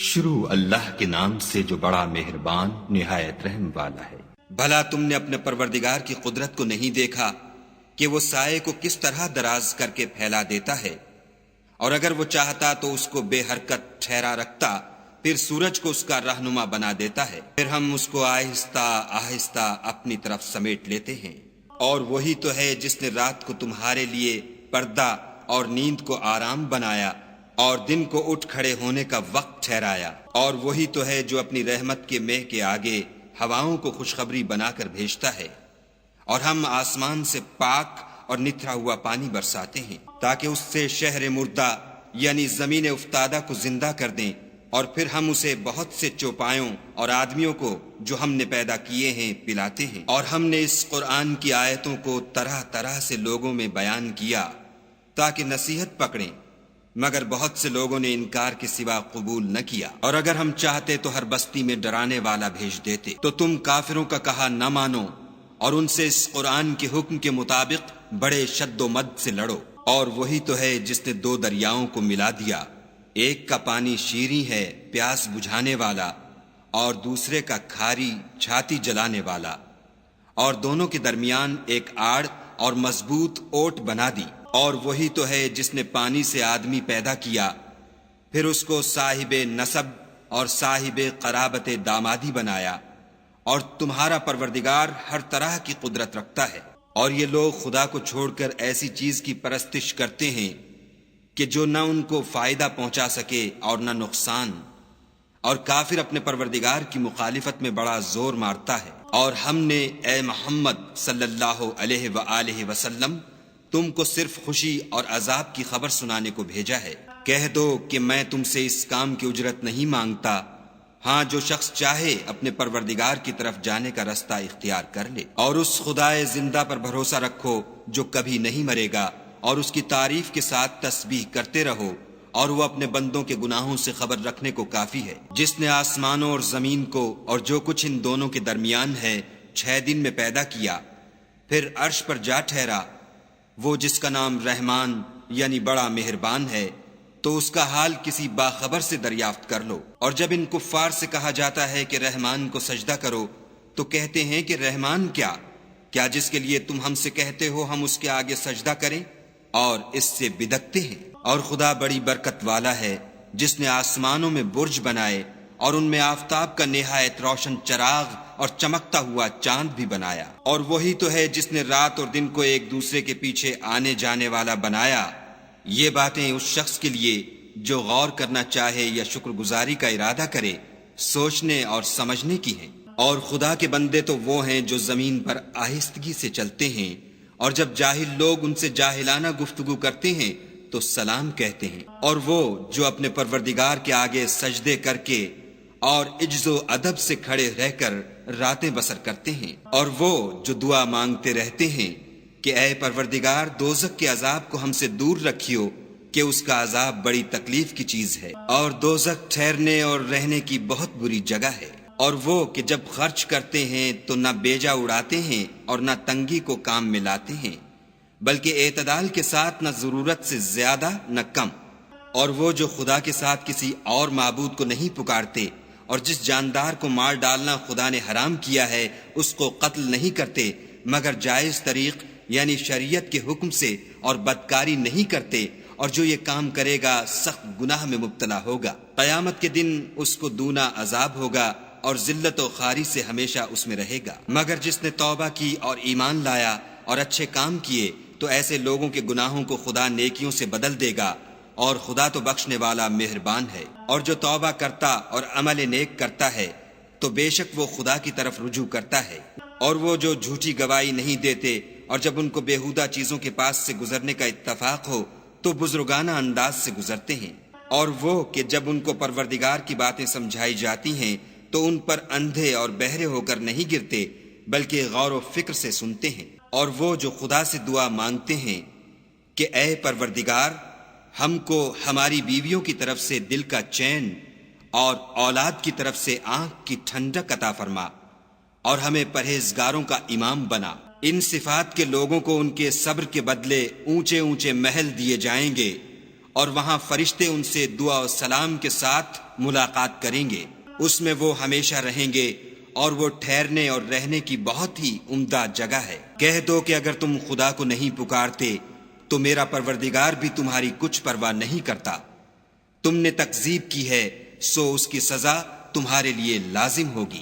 شروع اللہ کے نام سے جو بڑا مہربان نہایت رحم والا ہے۔ بھلا تم نے اپنے پروردگار کی قدرت کو نہیں دیکھا کہ وہ سائے کو کس طرح دراز کر کے پھیلا دیتا ہے، اور اگر وہ چاہتا تو اس کو بے حرکت ٹھہرا رکھتا، پھر سورج کو اس کا رہنما بنا دیتا ہے، پھر ہم اس کو آہستہ آہستہ اپنی طرف سمیٹ لیتے ہیں۔ اور وہی تو ہے جس نے رات کو تمہارے لیے پردہ اور نیند کو آرام بنایا اور دن کو اٹھ کھڑے ہونے کا وقت ٹھہرایا، اور وہی تو ہے جو اپنی رحمت کے مہ کے آگے ہواؤں کو خوشخبری بنا کر بھیجتا ہے، اور ہم آسمان سے پاک اور نتھرا ہوا پانی برساتے ہیں تاکہ اس سے شہر مردہ یعنی زمین افتادہ کو زندہ کر دیں، اور پھر ہم اسے بہت سے چوپایوں اور آدمیوں کو جو ہم نے پیدا کیے ہیں پلاتے ہیں۔ اور ہم نے اس قرآن کی آیتوں کو طرح طرح سے لوگوں میں بیان کیا تاکہ نصیحت پکڑیں، مگر بہت سے لوگوں نے انکار کے سوا قبول نہ کیا۔ اور اگر ہم چاہتے تو ہر بستی میں ڈرانے والا بھیج دیتے، تو تم کافروں کا کہا نہ مانو اور ان سے اس قرآن کے حکم کے مطابق بڑے شد و مد سے لڑو۔ اور وہی تو ہے جس نے دو دریاؤں کو ملا دیا، ایک کا پانی شیریں ہے پیاس بجھانے والا، اور دوسرے کا کھاری چھاتی جلانے والا، اور دونوں کے درمیان ایک آڑ اور مضبوط اوٹ بنا دی۔ اور وہی تو ہے جس نے پانی سے آدمی پیدا کیا، پھر اس کو صاحب نسب اور صاحب قرابت دامادی بنایا، اور تمہارا پروردگار ہر طرح کی قدرت رکھتا ہے۔ اور یہ لوگ خدا کو چھوڑ کر ایسی چیز کی پرستش کرتے ہیں کہ جو نہ ان کو فائدہ پہنچا سکے اور نہ نقصان، اور کافر اپنے پروردگار کی مخالفت میں بڑا زور مارتا ہے۔ اور ہم نے اے محمد صلی اللہ علیہ وآلہ وسلم تم کو صرف خوشی اور عذاب کی خبر سنانے کو بھیجا ہے۔ کہہ دو کہ میں تم سے اس کام کی اجرت نہیں مانگتا، ہاں جو شخص چاہے اپنے پروردگار کی طرف جانے کا رستہ اختیار کر لے۔ اور اس خدائے زندہ پر بھروسہ رکھو جو کبھی نہیں مرے گا، اور اس کی تعریف کے ساتھ تسبیح کرتے رہو، اور وہ اپنے بندوں کے گناہوں سے خبر رکھنے کو کافی ہے۔ جس نے آسمانوں اور زمین کو اور جو کچھ ان دونوں کے درمیان ہے 6 دن میں پیدا کیا، پھر عرش پر جا ٹھہرا، وہ جس کا نام رحمان یعنی بڑا مہربان ہے، تو اس کا حال کسی باخبر سے دریافت کر لو۔ اور جب ان کفار سے کہا جاتا ہے کہ رحمان کو سجدہ کرو، تو کہتے ہیں کہ رحمان کیا جس کے لیے تم ہم سے کہتے ہو ہم اس کے آگے سجدہ کریں، اور اس سے بدکتے ہیں۔ اور خدا بڑی برکت والا ہے جس نے آسمانوں میں برج بنائے اور ان میں آفتاب کا نہایت روشن چراغ اور چمکتا ہوا چاند بھی بنایا۔ اور وہی تو ہے جس نے رات اور دن کو ایک دوسرے کے پیچھے آنے جانے والا بنایا۔ یہ باتیں اس شخص کے لیے جو غور کرنا چاہے یا شکر گزاری کا ارادہ کرے سوچنے اور سمجھنے کی ہیں۔ اور خدا کے بندے تو وہ ہیں جو زمین پر آہستگی سے چلتے ہیں، اور جب جاہل لوگ ان سے جاہلانہ گفتگو کرتے ہیں تو سلام کہتے ہیں۔ اور وہ جو اپنے پروردگار کے آگے سجدے کر کے اور عجز و ادب سے کھڑے رہ کر راتیں بسر کرتے ہیں، اور وہ جو دعا مانگتے رہتے ہیں کہ اے پروردگار دوزخ کے عذاب کو ہم سے دور رکھیو کہ اس کا عذاب بڑی تکلیف کی چیز ہے، اور دوزخ ٹھہرنے اور رہنے کی بہت بری جگہ ہے۔ اور وہ کہ جب خرچ کرتے ہیں تو نہ بیجا اڑاتے ہیں اور نہ تنگی کو کام میں لاتے ہیں، بلکہ اعتدال کے ساتھ نہ ضرورت سے زیادہ نہ کم۔ اور وہ جو خدا کے ساتھ کسی اور معبود کو نہیں پکارتے، اور جس جاندار کو مار ڈالنا خدا نے حرام کیا ہے اس کو قتل نہیں کرتے مگر جائز طریق یعنی شریعت کے حکم سے، اور بدکاری نہیں کرتے، اور جو یہ کام کرے گا سخت گناہ میں مبتلا ہوگا۔ قیامت کے دن اس کو دونا عذاب ہوگا اور ذلت و خواری سے ہمیشہ اس میں رہے گا۔ مگر جس نے توبہ کی اور ایمان لایا اور اچھے کام کیے تو ایسے لوگوں کے گناہوں کو خدا نیکیوں سے بدل دے گا، اور خدا تو بخشنے والا مہربان ہے۔ اور جو توبہ کرتا اور عمل نیک کرتا ہے تو بے شک وہ خدا کی طرف رجوع کرتا ہے۔ اور وہ جو جھوٹی گواہی نہیں دیتے، اور جب ان کو بیہودہ چیزوں کے پاس سے گزرنے کا اتفاق ہو تو بزرگانہ انداز سے گزرتے ہیں۔ اور وہ کہ جب ان کو پروردگار کی باتیں سمجھائی جاتی ہیں تو ان پر اندھے اور بہرے ہو کر نہیں گرتے بلکہ غور و فکر سے سنتے ہیں۔ اور وہ جو خدا سے دعا مانگتے ہیں کہ اے پروردگار ہم کو ہماری بیویوں کی طرف سے دل کا چین اور اولاد کی طرف سے آنکھ کی ٹھنڈک عطا فرما، اور ہمیں پرہیزگاروں کا امام بنا۔ ان صفات کے لوگوں کو ان کے صبر کے بدلے اونچے اونچے محل دیے جائیں گے، اور وہاں فرشتے ان سے دعا و سلام کے ساتھ ملاقات کریں گے، اس میں وہ ہمیشہ رہیں گے، اور وہ ٹھہرنے اور رہنے کی بہت ہی عمدہ جگہ ہے۔ کہہ دو کہ اگر تم خدا کو نہیں پکارتے تو میرا پروردگار بھی تمہاری کچھ پرواہ نہیں کرتا۔ تم نے تکذیب کی ہے، سو اس کی سزا تمہارے لیے لازم ہوگی۔